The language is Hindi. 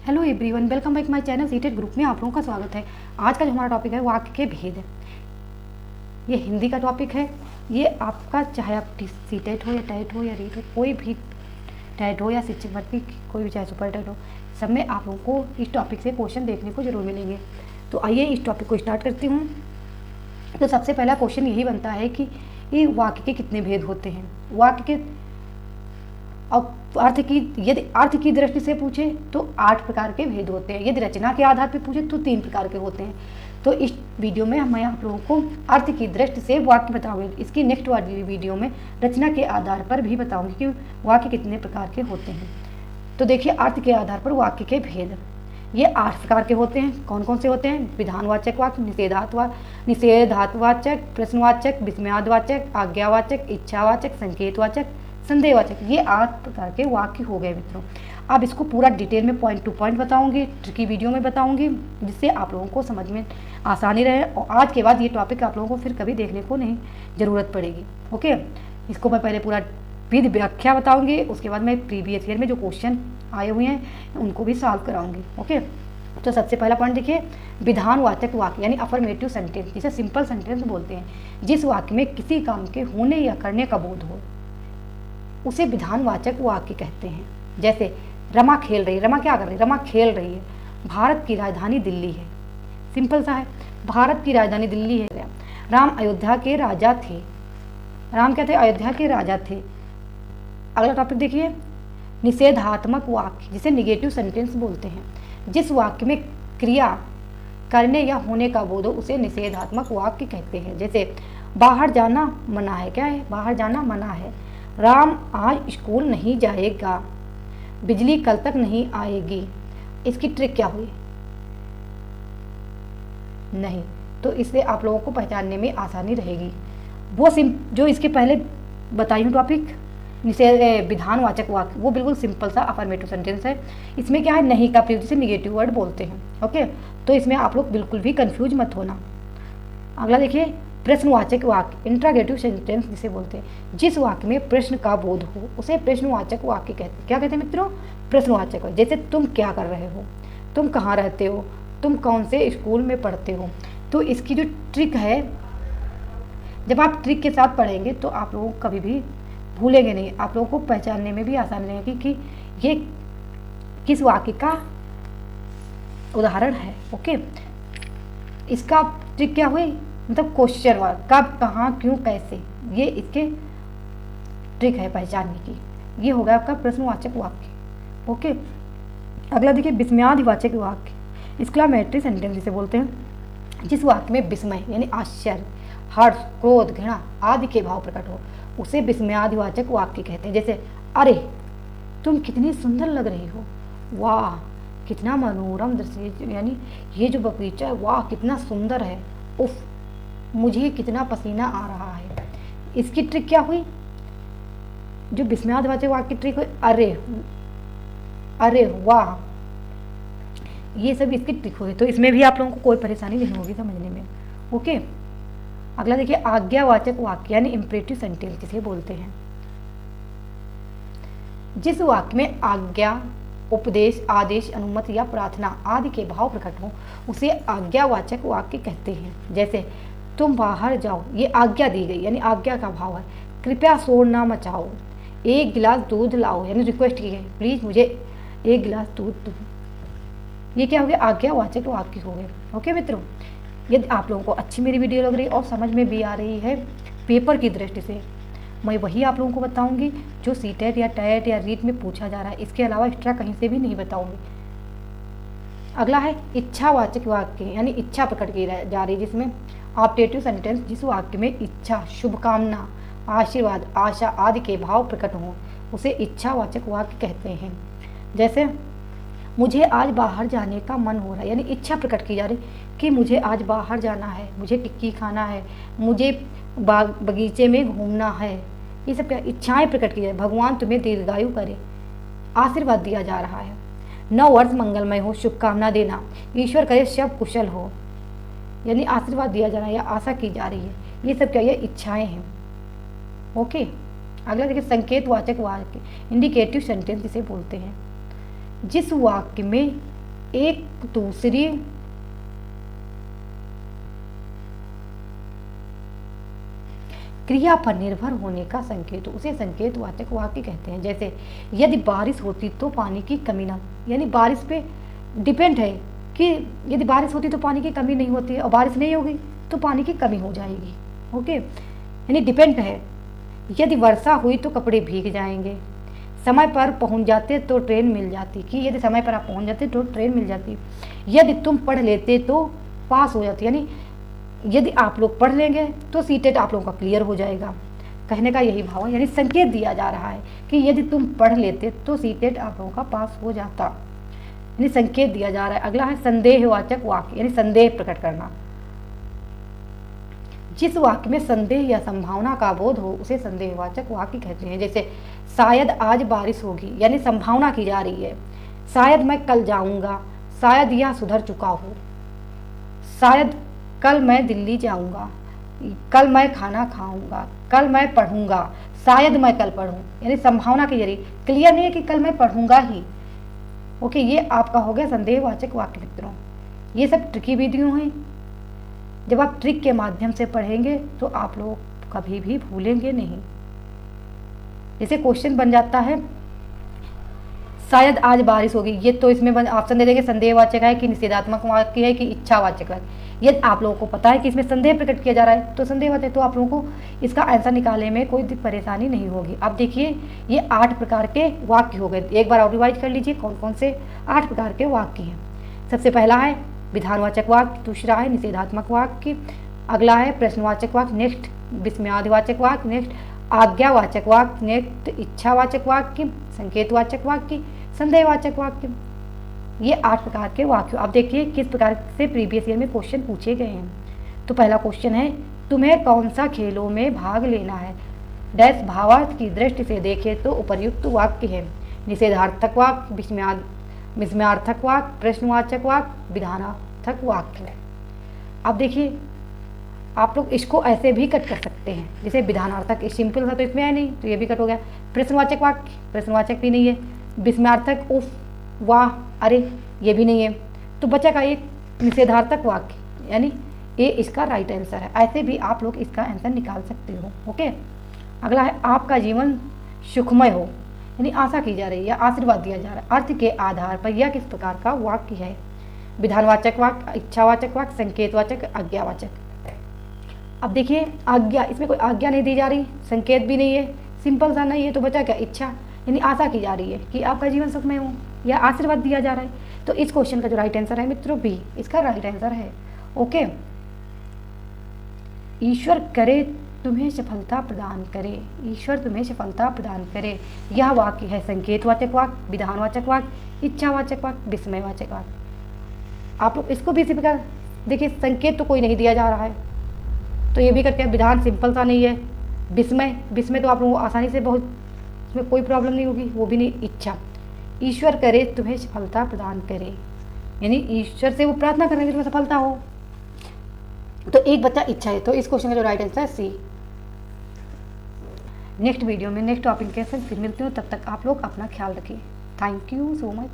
Hello everyone, welcome back my channel seated group में आप लोगों का स्वागत है। आज का जो हमारा टॉपिक है वाक्य के भेद। ये हिंदी का टॉपिक है। ये आपका चाहे आप सीटेड हो या टेट हो या रीट हो, कोई भी टेट हो या शिक्षक भर्ती कोई भी, चाहे सुपर टेट हो, सब में आप लोगों को इस टॉपिक से क्वेश्चन देखने को जरूर मिलेंगे। तो आइए इस टॉपिक को स्टार्ट करती हूँ। तो सबसे पहला क्वेश्चन यही बनता है कि ये वाक्य के कितने भेद होते हैं। वाक्य के और यदि अर्थ की दृष्टि से पूछे तो 8 प्रकार के भेद होते हैं। यदि रचना के आधार पर पूछे तो 3 प्रकार के होते हैं। तो इस वीडियो में मैं आप लोगों को अर्थ की दृष्टि से वाक्य बताऊंगी। इसकी नेक्स्ट वाली वीडियो में रचना के आधार पर भी बताऊंगी कि वाक्य कितने प्रकार के होते हैं। तो देखिए, अर्थ के आधार पर वाक्य के भेद ये 8 प्रकार के होते हैं। कौन कौन से होते हैं? विधानवाचक वाक्य, निषेधार्थवाचक, प्रश्नवाचक, विस्मयादिवाचक, आज्ञावाचक, इच्छावाचक, संकेतवाचक, संदेहवाचक। ये 8 प्रकार के वाक्य हो गए मित्रों। अब इसको पूरा डिटेल में पॉइंट टू पॉइंट बताऊंगी, ट्रिकी वीडियो में बताऊंगी, जिससे आप लोगों को समझ में आसानी रहे। और आज के बाद ये टॉपिक आप लोगों को फिर कभी देखने को नहीं ज़रूरत पड़ेगी। ओके, इसको मैं पहले पूरा विधि व्याख्या बताऊंगी, उसके बाद मैं प्रीवियस ईयर में जो क्वेश्चन आए हुए हैं उनको भी सॉल्व कराऊंगी। ओके, तो सबसे पहला पॉइंट देखिए, विधानवाचक वाक्य यानी अफर्मेटिव सेंटेंस, जिसे सिंपल सेंटेंस बोलते हैं। जिस वाक्य में किसी काम के होने या करने का बोध हो उसे विधानवाचक वाक्य कहते हैं। जैसे रमा खेल रही है, रमा क्या कर रही है? रमा खेल रही है। भारत की राजधानी दिल्ली है। सिंपल सा है, भारत की राजधानी दिल्ली है। राम अयोध्या के राजा थे। राम क्या थे? अयोध्या के राजा थे। अगला टॉपिक देखिए, निषेधात्मक वाक्य, जिसे निगेटिव सेंटेंस बोलते हैं। जिस वाक्य में क्रिया करने या होने का बोध हो उसे निषेधात्मक वाक्य कहते हैं। जैसे बाहर जाना मना है। क्या है? बाहर जाना मना है। राम आज स्कूल नहीं जाएगा। बिजली कल तक नहीं आएगी। इसकी ट्रिक क्या हुई? नहीं, तो इससे आप लोगों को पहचानने में आसानी रहेगी। वो जो इसके पहले बताई हूँ टॉपिक विधानवाचक वाक्य, वो बिल्कुल सिंपल सा अफर्मेटिव सेंटेंस है। इसमें क्या है? नहीं का प्रयोग, जिसे निगेटिव वर्ड बोलते हैं। ओके, तो इसमें आप लोग बिल्कुल भी कंफ्यूज मत होना। अगला देखिए, प्रश्नवाचक वाक्य, इंट्रागेटिव सेंटेंस जिसे बोलते हैं। जिस वाक्य में प्रश्न का बोध हो उसे प्रश्नवाचक वाक्य कहते हैं। क्या कहते हैं मित्रों? प्रश्नवाचक। जैसे तुम क्या कर रहे हो, तुम कहाँ रहते हो, तुम कौन से स्कूल में पढ़ते हो। तो इसकी जो ट्रिक है, जब आप ट्रिक के साथ पढ़ेंगे तो आप लोगों को कभी भी भूलेंगे नहीं। आप लोगों को पहचानने में भी आसानी रहेगी कि ये किस वाक्य का उदाहरण है। ओके, इसका ट्रिक क्या हुई? मतलब क्वेश्चन वर्ड, कब, कहाँ, क्यों, कैसे, ये इसके ट्रिक है पहचानने की। ये हो गया आपका प्रश्नवाचक वाक्य। ओके, अगला देखिए, विस्मयादिवाचक वाक्य, एक्सक्लेमेटरी सेंटेंस जिसे बोलते हैं। जिस वाक्य में विस्मय यानी आश्चर्य, हर्ष, क्रोध, घृणा आदि के भाव प्रकट हो उसे विस्मयादिवाचक वाक्य कहते हैं। जैसे अरे तुम कितनी सुंदर लग रही हो, वाह कितना मनोरम दृश्य, यानी ये जो बगीचा है वाह कितना सुंदर है, उफ मुझे कितना पसीना आ रहा है। इसकी ट्रिक क्या हुई? जो विस्मयादिवाचक वाक्य की ट्रिक हुई, अरे वाह, ये सब इसकी ट्रिक हुई। तो इसमें भी आप लोगों को कोई परेशानी नहीं होगी समझने में। ओके, अगला देखिए, आज्ञावाचक वाक्य यानी इंपरेटिव सेंटेंस जिसे बोलते हैं। जिस वाक्य में आज्ञा, उपदेश, आदेश, अनुमति या प्रार्थना आदि के भाव प्रकट हो उसे आज्ञावाचक वाक्य कहते हैं। जैसे तुम बाहर जाओ, ये आज्ञा दी गई यानी आज्ञा का भाव है। कृपया शोर ना मचाओ, एक गिलास दूध लाओ यानी रिक्वेस्ट की है, प्लीज मुझे एक गिलास दूध दो। ये क्या हो गया? आज्ञावाचक वाक्य हो गए। ओके मित्रों, यदि आप लोगों को अच्छी मेरी वीडियो लग रही है और समझ में भी आ रही है पेपर की दृष्टि से, मैं वही आप लोगों को बताऊंगी जो सीटेट या टेट या रीट में पूछा जा रहा है। इसके अलावा एक्स्ट्रा कहीं से भी नहीं बताऊंगी। अगला है इच्छावाचक वाक्य यानी इच्छा प्रकट की जा रही, जिसमें ऑप्टेटिव सेंटेंस, जिस वाक्य में इच्छा, शुभकामना, आशीर्वाद, आशा आदि के भाव प्रकट हों उसे इच्छावाचक वाक्य कहते हैं। जैसे मुझे आज बाहर जाने का मन हो रहा है, यानी इच्छा प्रकट की जा रही कि मुझे आज बाहर जाना है, मुझे टिक्की खाना है, मुझे बगीचे में घूमना है। ये सब क्या इच्छाएं प्रकट की जाए। भगवान तुम्हें दीर्घायु करे, आशीर्वाद दिया जा रहा है। नव वर्ष मंगलमय हो, शुभकामना देना, ईश्वर करे सब कुशल हो, यानी आशीर्वाद दिया जा रहा है या आशा की जा रही है। ये सब क्या? ये इच्छाएं हैं। ओके, अगला देखिए, संकेतवाचक वाक्य, इंडिकेटिव सेंटेंस जिसे बोलते हैं। जिस वाक्य में एक दूसरी क्रिया पर निर्भर होने का संकेत, उसे संकेतवाचक वाक्य कहते हैं। जैसे यदि बारिश होती तो पानी की कमी ना, यानी बारिश पे डिपेंड है कि यदि बारिश होती तो पानी की कमी नहीं होती और बारिश नहीं होगी तो पानी की कमी हो जाएगी। ओके, यानी डिपेंड है। यदि वर्षा हुई तो कपड़े भीग जाएंगे। समय पर पहुंच जाते तो ट्रेन मिल जाती, कि यदि समय पर आप पहुंच जाते तो ट्रेन मिल जाती। यदि तुम पढ़ लेते तो पास हो जाती, यानी यदि आप लोग पढ़ लेंगे तो सीटेट आप लोगों का क्लियर हो जाएगा। कहने का यही भाव है, यानी संकेत दिया जा रहा है कि यदि तुम पढ़ लेते तो सीटेट आप लोगों का पास हो जाता, यानी संकेत दिया जा रहा है। अगला है संदेहवाचक वाक्य, यानी संदेह प्रकट करना। जिस वाक्य में संदेह या संभावना का बोध हो उसे संदेहवाचक वाक्य कहते हैं। जैसे शायद आज बारिश होगी, यानी संभावना की जा रही है। शायद मैं कल जाऊंगा, शायद यह सुधर चुका हो। शायद कल मैं दिल्ली जाऊंगा, कल मैं खाना खाऊंगा, कल मैं पढ़ूंगा, शायद मैं कल पढ़ूं, यानी संभावना के जरिए। क्लियर नहीं है कि कल मैं पढ़ूंगा ही। ओके, ये आपका हो गया संदेहवाचक वाक्य मित्रों। ये सब ट्रिकी वीडियो हैं, जब आप ट्रिक के माध्यम से पढ़ेंगे तो आप लोग कभी भी भूलेंगे नहीं। जैसे क्वेश्चन बन जाता है शायद आज बारिश होगी, ये तो इसमें ऑप्शन दे देंगे संदेहवाचक है कि निषेधात्मक वाक्य है कि इच्छावाचक है। यदि आप लोगों को पता है कि इसमें संदेह प्रकट किया जा रहा है तो संदेहवाचक, तो आप लोगों को इसका आंसर निकालने में कोई परेशानी नहीं होगी। अब देखिए ये 8 प्रकार के वाक्य हो गए। एक बार और रिवाइज कर लीजिए कौन कौन से 8 प्रकार के वाक्य हैं। सबसे पहला है विधानवाचक वाक्य, दूसरा है निषेधात्मक वाक्य, अगला है प्रश्नवाचक वाक्य, नेक्स्ट विस्मयादिवाचक वाक्य, नेक्स्ट आज्ञावाचक वाक्य, नेक्स्ट इच्छावाचक वाक्य, संकेतवाचक वाक्य, संदेहवाचक वाक्य। ये 8 प्रकार के वाक्य। अब देखिए किस प्रकार से प्रीवियस ईयर में क्वेश्चन पूछे गए हैं। तो पहला क्वेश्चन है तुम्हें कौन सा खेलों में भाग लेना है। डैश भावार्थ की दृष्टि से देखें तो उपर्युक्त वाक्य है निषेधार्थक वाक्य, विस्मयार्थक वाक्य, प्रश्नवाचक वाक्य, विधानार्थक वाक्य। अब देखिए आप लोग इसको ऐसे भी कट कर सकते हैं, जैसे विधानार्थक सिंपल था तो इसमें है नहीं तो ये भी कट हो गया। प्रश्नवाचक वाक्य, प्रश्नवाचक भी नहीं है। विस्मयार्थक उफ वाह अरे ये भी नहीं है, तो बचा का एक निषेधार्थक वाक्य, यानी ये इसका राइट आंसर है। ऐसे भी आप लोग इसका आंसर निकाल सकते हो। ओके, अगला है आपका जीवन सुखमय हो, यानी आशा की जा रही है या आशीर्वाद दिया जा रहा है। अर्थ के आधार पर यह किस प्रकार का वाक्य है। विधानवाचक वाक्य, इच्छावाचक वाक्य, संकेतवाचक, आज्ञावाचक। अब देखिए आज्ञा, इसमें कोई आज्ञा नहीं दी जा रही, संकेत भी नहीं है, सिंपल सा नहीं है, तो बचा क्या इच्छा, यानी आशा की जा रही है कि आपका जीवन सुखमय हो या आशीर्वाद दिया जा रहा है। तो इस क्वेश्चन का जो राइट आंसर है मित्रों बी, इसका राइट आंसर है। ओके, ईश्वर करे तुम्हें सफलता प्रदान करे, ईश्वर तुम्हें सफलता प्रदान करे, यह वाक्य है संकेतवाचक वाक्य, विधानवाचक वाक्य, इच्छावाचक वाक्य, विस्मयवाचक वाक्य। आप लोग इसको भी इसी प्रकार देखिए, संकेत तो कोई नहीं दिया जा रहा है तो ये भी करके विधान सिंपल सा नहीं है। विस्मय तो आप लोगों को आसानी से, बहुत इसमें कोई प्रॉब्लम नहीं होगी, वो भी नहीं। इच्छा, ईश्वर करे तुम्हें सफलता प्रदान करे, यानी ईश्वर से वो प्रार्थना करने की तुम्हें सफलता हो। तो एक बच्चा इच्छा है, तो इस क्वेश्चन का जो राइट आंसर है सी। नेक्स्ट वीडियो में नेक्स्ट टॉपिक के साथ फिर मिलते हो, तब तक आप लोग अपना ख्याल रखिए। Thank you so much.